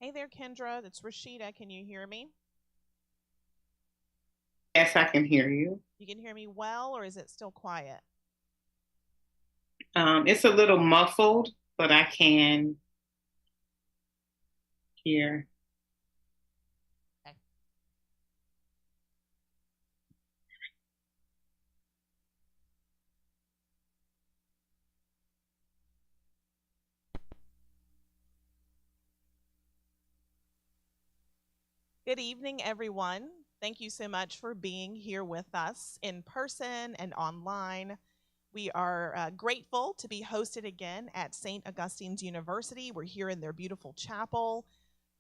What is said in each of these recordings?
Hey there, Kendra. It's Rashida. Can you hear me? Yes, I can hear you. You can hear me well, or is it still quiet? It's a little muffled, but I can hear. Okay. Good evening, everyone. Thank you so much for being here with us in person and online. We are grateful to be hosted again at St. Augustine's University. We're here in their beautiful chapel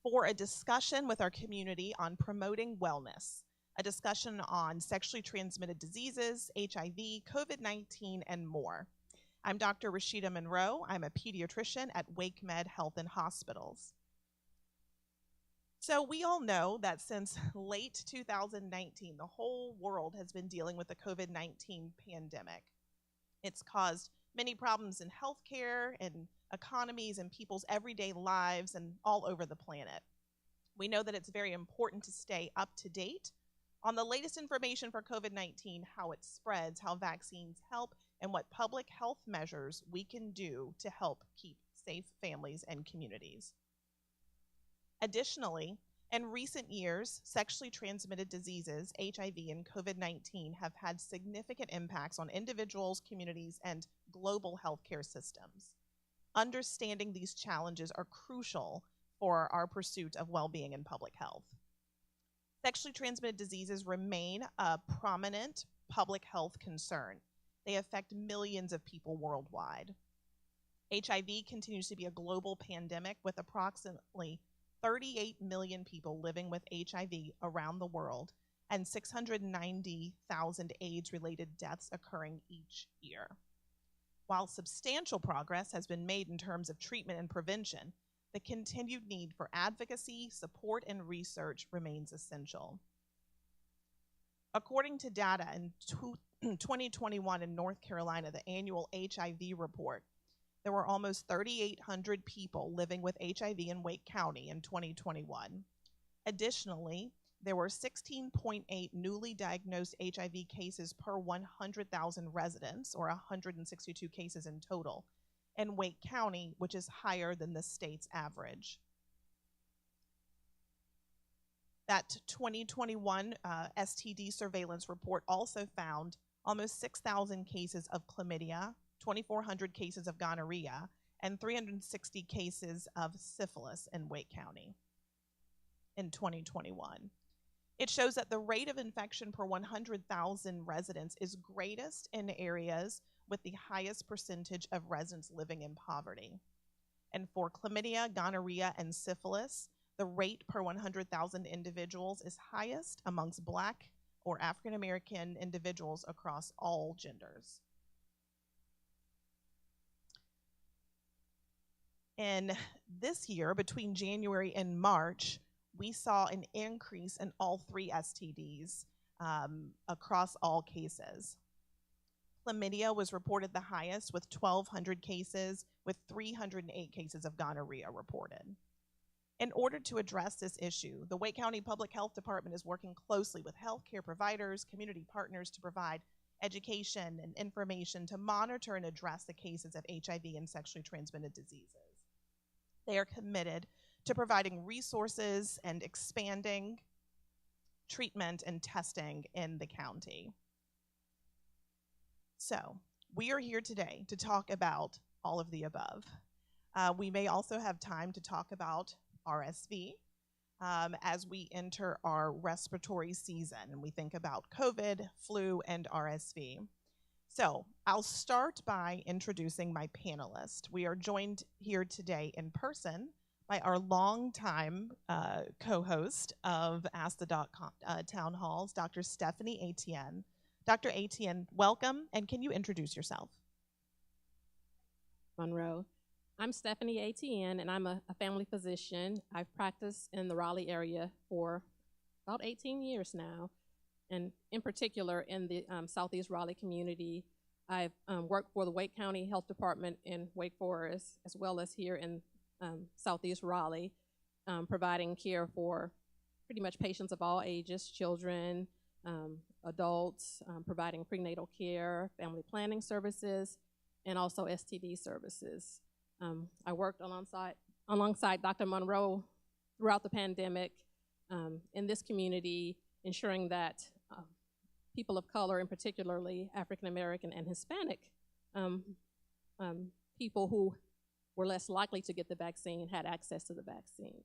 for a discussion with our community on promoting wellness, a discussion on sexually transmitted diseases, HIV, COVID 19, and more. I'm Dr. Rashida Monroe. I'm a pediatrician at WakeMed Health and Hospitals. So, we all know that since late 2019, the whole world has been dealing with the COVID 19 pandemic. It's caused many problems in healthcare and economies and people's everyday lives and all over the planet. We know that it's very important to stay up to date on the latest information for COVID 19, how it spreads, how vaccines help, and what public health measures we can do to help keep safe families and communities. Additionally, in recent years, sexually transmitted diseases, HIV, and COVID 19 have had significant impacts on individuals, communities, and global healthcare systems. Understanding these challenges are crucial for our pursuit of well being and public health. Sexually transmitted diseases remain a prominent public health concern. They affect millions of people worldwide. HIV continues to be a global pandemic with approximately 38 million people living with HIV around the world and 690,000 AIDS related deaths occurring each year. While substantial progress has been made in terms of treatment and prevention, the continued need for advocacy, support, and research remains essential. According to data in 2021 in North Carolina, the annual HIV report, there were almost 3,800 people living with HIV in Wake County in 2021. Additionally, there were 16.8 newly diagnosed HIV cases per 100,000 residents, or 162 cases in total, in Wake County, which is higher than the state's average. That 2021 STD surveillance report also found almost 6,000 cases of chlamydia, 2,400 cases of gonorrhea, and 360 cases of syphilis in Wake County in 2021. It shows that the rate of infection per 100,000 residents is greatest in areas with the highest percentage of residents living in poverty. And for chlamydia, gonorrhea, and syphilis, the rate per 100,000 individuals is highest amongst Black or African American individuals across all genders. And this year, between January and March, we saw an increase in all three STDs across all cases. Chlamydia was reported the highest with 1,200 cases, with 308 cases of gonorrhea reported. In order to address this issue, the Wake County Public Health Department is working closely with healthcare providers, community partners to provide education and information to monitor and address the cases of HIV and sexually transmitted diseases. They are committed to providing resources and expanding treatment and testing in the county. So, we are here today to talk about all of the above. We may also have time to talk about RSV as we enter our respiratory season and we think about COVID, flu, and RSV. So I'll start by introducing my panelists. We are joined here today in person by our longtime co-host of Ask the Doc Town Halls, Dr. Stephanie Etienne. Dr. Etienne, welcome, and can you introduce yourself? Monroe. I'm Stephanie Etienne, and I'm a family physician. I've practiced in the Raleigh area for about 18 years now, and in particular in the Southeast Raleigh community. I've worked for the Wake County Health Department in Wake Forest, as well as here in Southeast Raleigh. providing care for pretty much patients of all ages, children, adults, providing prenatal care, family planning services, and also STD services. I worked alongside Dr. Monroe throughout the pandemic in this community, ensuring that people of color, and particularly African American and Hispanic people who were less likely to get the vaccine had access to the vaccine.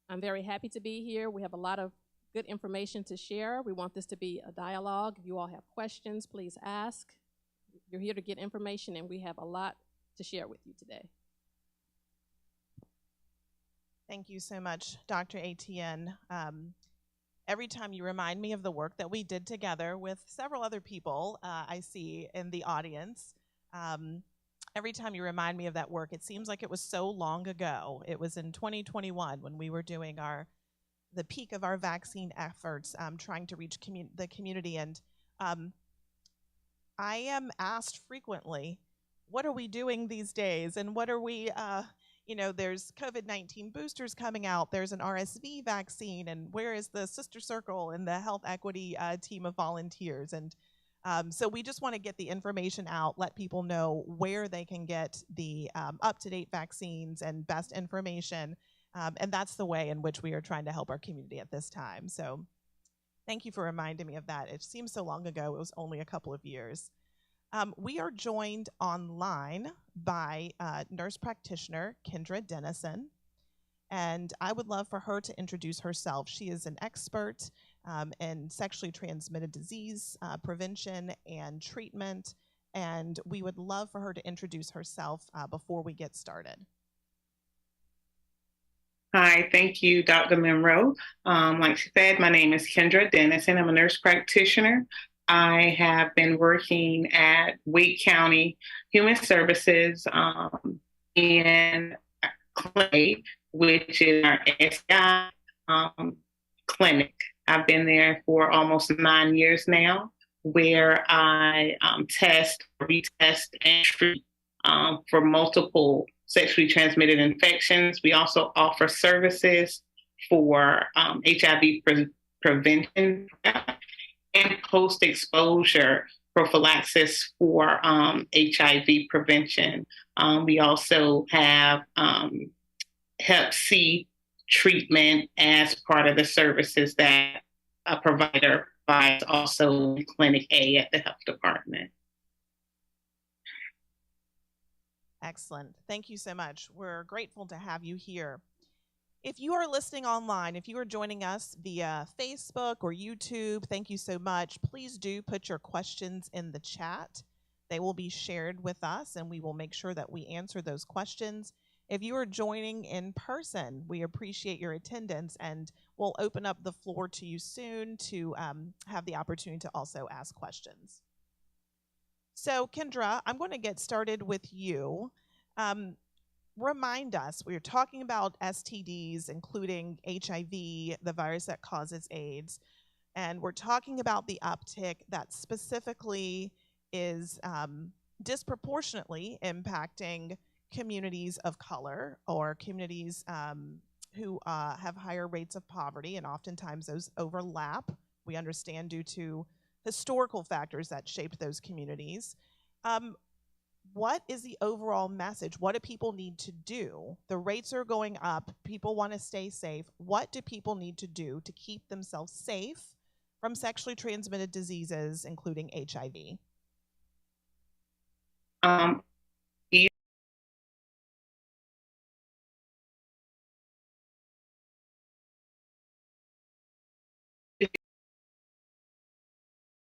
I'm very happy to be here. We have a lot of good information to share. We want this to be a dialogue. If you all have questions, please ask. You're here to get information, and we have a lot to share with you today. Thank you so much, Dr. Etienne. Every time you remind me of the work that we did together with several other people I see in the audience. Every time you remind me of that work, it seems like it was so long ago. It was in 2021 when we were doing the peak of our vaccine efforts, trying to reach the community. And I am asked frequently, what are we doing these days? And what are we, there's COVID-19 boosters coming out. There's an RSV vaccine. And where is the Sister Circle and the health equity team of volunteers? And so we just want to get the information out, let people know where they can get the up-to-date vaccines and best information. And that's the way in which we are trying to help our community at this time. So thank you for reminding me of that. It seems so long ago. It was only a couple of years. We are joined online by nurse practitioner Kendra Dennison. And I would love for her to introduce herself. She is an expert in sexually transmitted disease prevention and treatment. And we would love for her to introduce herself before we get started. Hi, thank you, Dr. Monroe. Like she said, my name is Kendra Dennison. I'm a nurse practitioner. I have been working at Wake County Human Services in Clay, which is our STI clinic. I've been there for almost 9 years now, where I test, retest, and treat for multiple sexually transmitted infections. We also offer services for HIV prevention and post-exposure prophylaxis for HIV prevention. We also have Hep C treatment as part of the services that a provider provides also in Clinic A at the health department. Excellent. Thank you so much. We're grateful to have you here. If you are listening online, if you are joining us via Facebook or YouTube, thank you so much. Please do put your questions in the chat. They will be shared with us, and we will make sure that we answer those questions. If you are joining in person, we appreciate your attendance, and we'll open up the floor to you soon to have the opportunity to also ask questions. So, Kendra, I'm going to get started with you. Remind us, we are talking about STDs, including HIV, the virus that causes AIDS, and we're talking about the uptick that specifically is disproportionately impacting communities of color or communities who have higher rates of poverty, and oftentimes those overlap, we understand, due to historical factors that shaped those communities. What is the overall message? What do people need to do? The rates are going up. People want to stay safe. What do people need to do to keep themselves safe from sexually transmitted diseases, including HIV?